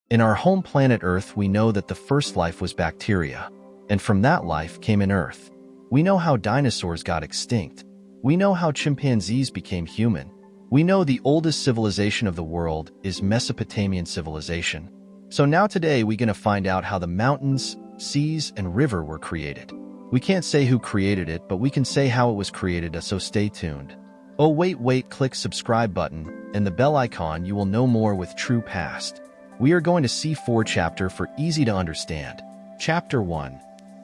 In our home planet Earth, we know that the first life was bacteria, and from that life came an Earth. We know how dinosaurs got extinct. We know how chimpanzees became human. We know the oldest civilization of the world is Mesopotamian civilization. So now today we're going to find out how the mountains, seas, and river were created. We can't say who created it, but we can say how it was created, so stay tuned. Oh wait, click subscribe button and the bell icon. You will know more with 2ruPasT. We are going to see 4 chapter for easy to understand. Chapter 1.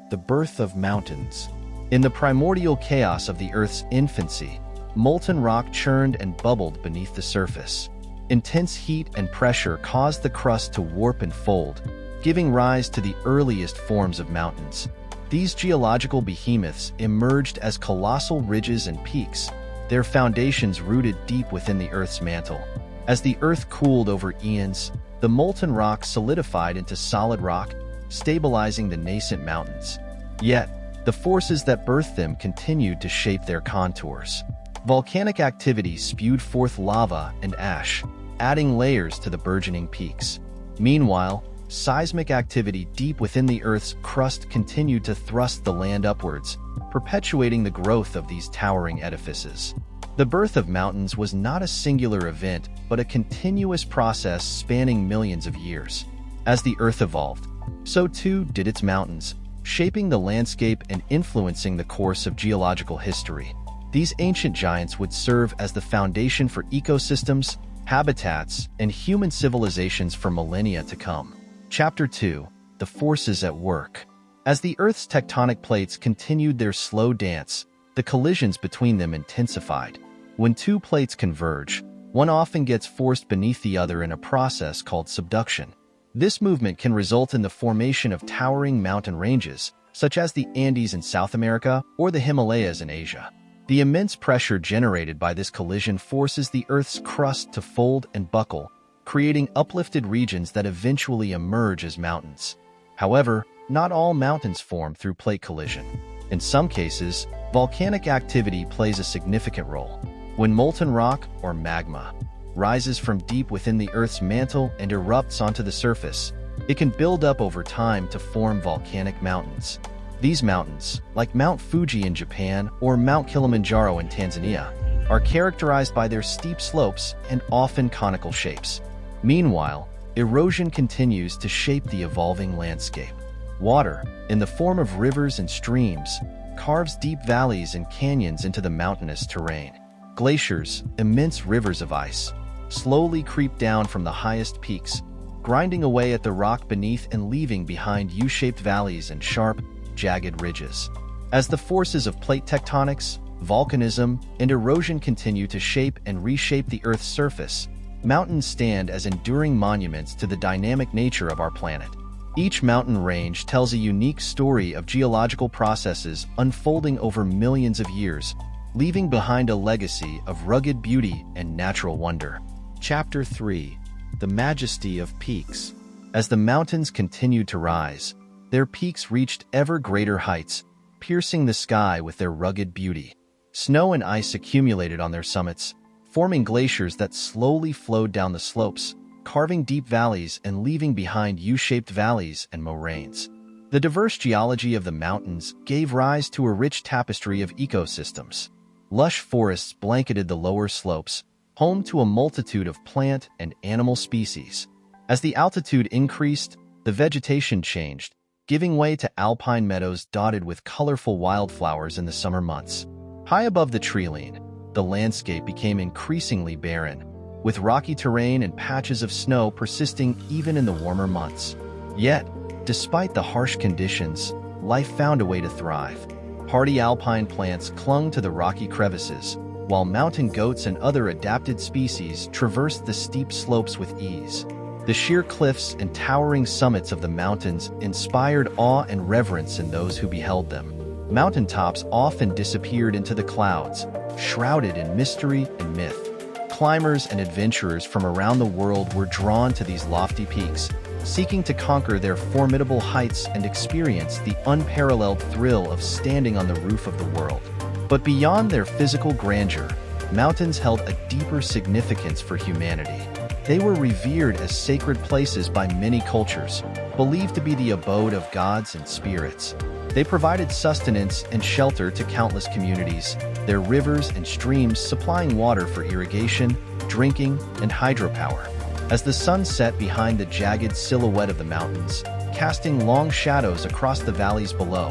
The Birth of Mountains. In the primordial chaos of the Earth's infancy, molten rock churned and bubbled beneath the surface. Intense heat and pressure caused the crust to warp and fold, giving rise to the earliest forms of mountains. These geological behemoths emerged as colossal ridges and peaks, their foundations rooted deep within the Earth's mantle. As the Earth cooled over eons, the molten rock solidified into solid rock, stabilizing the nascent mountains. Yet, the forces that birthed them continued to shape their contours. Volcanic activity spewed forth lava and ash, adding layers to the burgeoning peaks. Meanwhile, seismic activity deep within the Earth's crust continued to thrust the land upwards, perpetuating the growth of these towering edifices. The birth of mountains was not a singular event, but a continuous process spanning millions of years. As the Earth evolved, so too did its mountains, shaping the landscape and influencing the course of geological history. These ancient giants would serve as the foundation for ecosystems, habitats, and human civilizations for millennia to come. Chapter 2. The Forces at Work. As the Earth's tectonic plates continued their slow dance, the collisions between them intensified. When 2 plates converge, one often gets forced beneath the other in a process called subduction. This movement can result in the formation of towering mountain ranges, such as the Andes in South America or the Himalayas in Asia. The immense pressure generated by this collision forces the Earth's crust to fold and buckle, creating uplifted regions that eventually emerge as mountains. However, not all mountains form through plate collision. In some cases, volcanic activity plays a significant role. When molten rock, or magma, rises from deep within the Earth's mantle and erupts onto the surface, it can build up over time to form volcanic mountains. These mountains, like Mount Fuji in Japan or Mount Kilimanjaro in Tanzania, are characterized by their steep slopes and often conical shapes. Meanwhile, erosion continues to shape the evolving landscape. Water, in the form of rivers and streams, carves deep valleys and canyons into the mountainous terrain. Glaciers, immense rivers of ice, slowly creep down from the highest peaks, grinding away at the rock beneath and leaving behind U-shaped valleys and sharp, jagged ridges. As the forces of plate tectonics, volcanism, and erosion continue to shape and reshape the Earth's surface, mountains stand as enduring monuments to the dynamic nature of our planet. Each mountain range tells a unique story of geological processes unfolding over millions of years, leaving behind a legacy of rugged beauty and natural wonder. Chapter 3. The Majesty of Peaks. As the mountains continued to rise, their peaks reached ever greater heights, piercing the sky with their rugged beauty. Snow and ice accumulated on their summits, forming glaciers that slowly flowed down the slopes, carving deep valleys and leaving behind U-shaped valleys and moraines. The diverse geology of the mountains gave rise to a rich tapestry of ecosystems. Lush forests blanketed the lower slopes, home to a multitude of plant and animal species. As the altitude increased, the vegetation changed, giving way to alpine meadows dotted with colorful wildflowers in the summer months. High above the treeline, the landscape became increasingly barren, with rocky terrain and patches of snow persisting even in the warmer months. Yet, despite the harsh conditions, life found a way to thrive. Hardy alpine plants clung to the rocky crevices, while mountain goats and other adapted species traversed the steep slopes with ease. The sheer cliffs and towering summits of the mountains inspired awe and reverence in those who beheld them. Mountaintops often disappeared into the clouds, shrouded in mystery and myth. Climbers and adventurers from around the world were drawn to these lofty peaks, seeking to conquer their formidable heights and experience the unparalleled thrill of standing on the roof of the world. But beyond their physical grandeur, mountains held a deeper significance for humanity. They were revered as sacred places by many cultures, believed to be the abode of gods and spirits. They provided sustenance and shelter to countless communities, their rivers and streams supplying water for irrigation, drinking, and hydropower. As the sun set behind the jagged silhouette of the mountains, casting long shadows across the valleys below,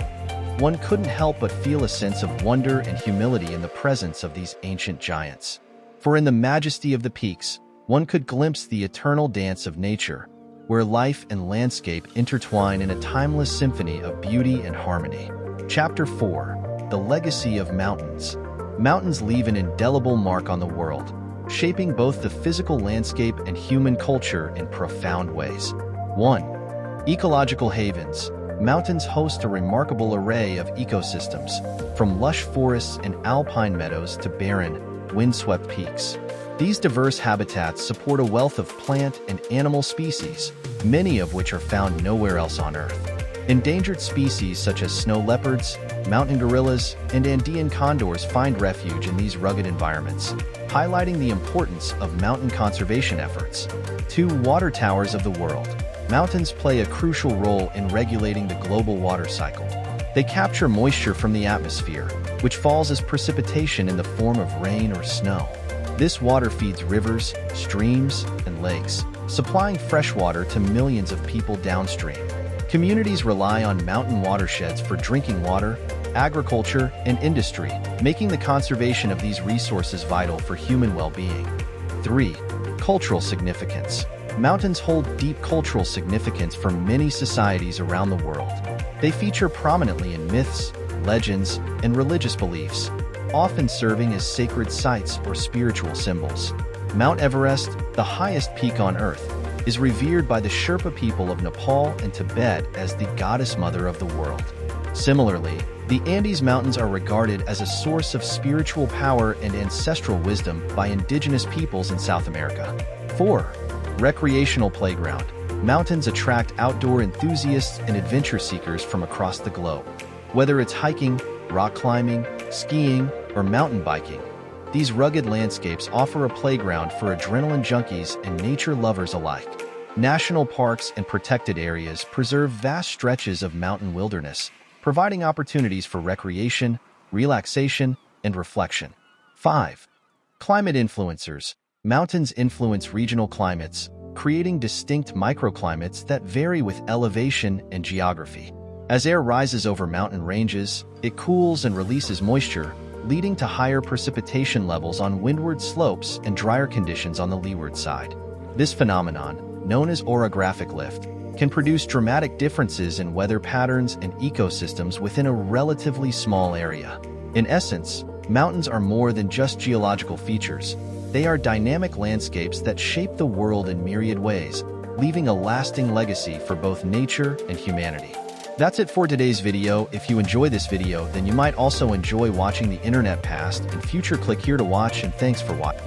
one couldn't help but feel a sense of wonder and humility in the presence of these ancient giants. For in the majesty of the peaks, one could glimpse the eternal dance of nature, where life and landscape intertwine in a timeless symphony of beauty and harmony. Chapter 4: The Legacy of Mountains. Mountains leave an indelible mark on the world, shaping both the physical landscape and human culture in profound ways. 1. Ecological havens. Mountains host a remarkable array of ecosystems, from lush forests and alpine meadows to barren, windswept peaks. These diverse habitats support a wealth of plant and animal species, many of which are found nowhere else on Earth. Endangered species such as snow leopards, mountain gorillas, and Andean condors find refuge in these rugged environments, highlighting the importance of mountain conservation efforts. 2. Water towers of the world. Mountains play a crucial role in regulating the global water cycle. They capture moisture from the atmosphere, which falls as precipitation in the form of rain or snow. This water feeds rivers, streams, and lakes, supplying fresh water to millions of people downstream. Communities rely on mountain watersheds for drinking water, agriculture, and industry, making the conservation of these resources vital for human well-being. 3. Cultural significance. Mountains hold deep cultural significance for many societies around the world. They feature prominently in myths, legends, and religious beliefs, often serving as sacred sites or spiritual symbols. Mount Everest, the highest peak on Earth, is revered by the Sherpa people of Nepal and Tibet as the goddess mother of the world. Similarly, the Andes Mountains are regarded as a source of spiritual power and ancestral wisdom by indigenous peoples in South America. 4. Recreational playground. Mountains attract outdoor enthusiasts and adventure seekers from across the globe. Whether it's hiking, rock climbing, skiing, or mountain biking, these rugged landscapes offer a playground for adrenaline junkies and nature lovers alike. National parks and protected areas preserve vast stretches of mountain wilderness, providing opportunities for recreation, relaxation, and reflection. 5. Climate influencers. Mountains influence regional climates, creating distinct microclimates that vary with elevation and geography. As air rises over mountain ranges, it cools and releases moisture, leading to higher precipitation levels on windward slopes and drier conditions on the leeward side. This phenomenon, known as orographic lift, can produce dramatic differences in weather patterns and ecosystems within a relatively small area. In essence, mountains are more than just geological features. They are dynamic landscapes that shape the world in myriad ways, leaving a lasting legacy for both nature and humanity. That's it for today's video. If you enjoy this video, then you might also enjoy watching the internet past and future. Click here to watch, and thanks for watching.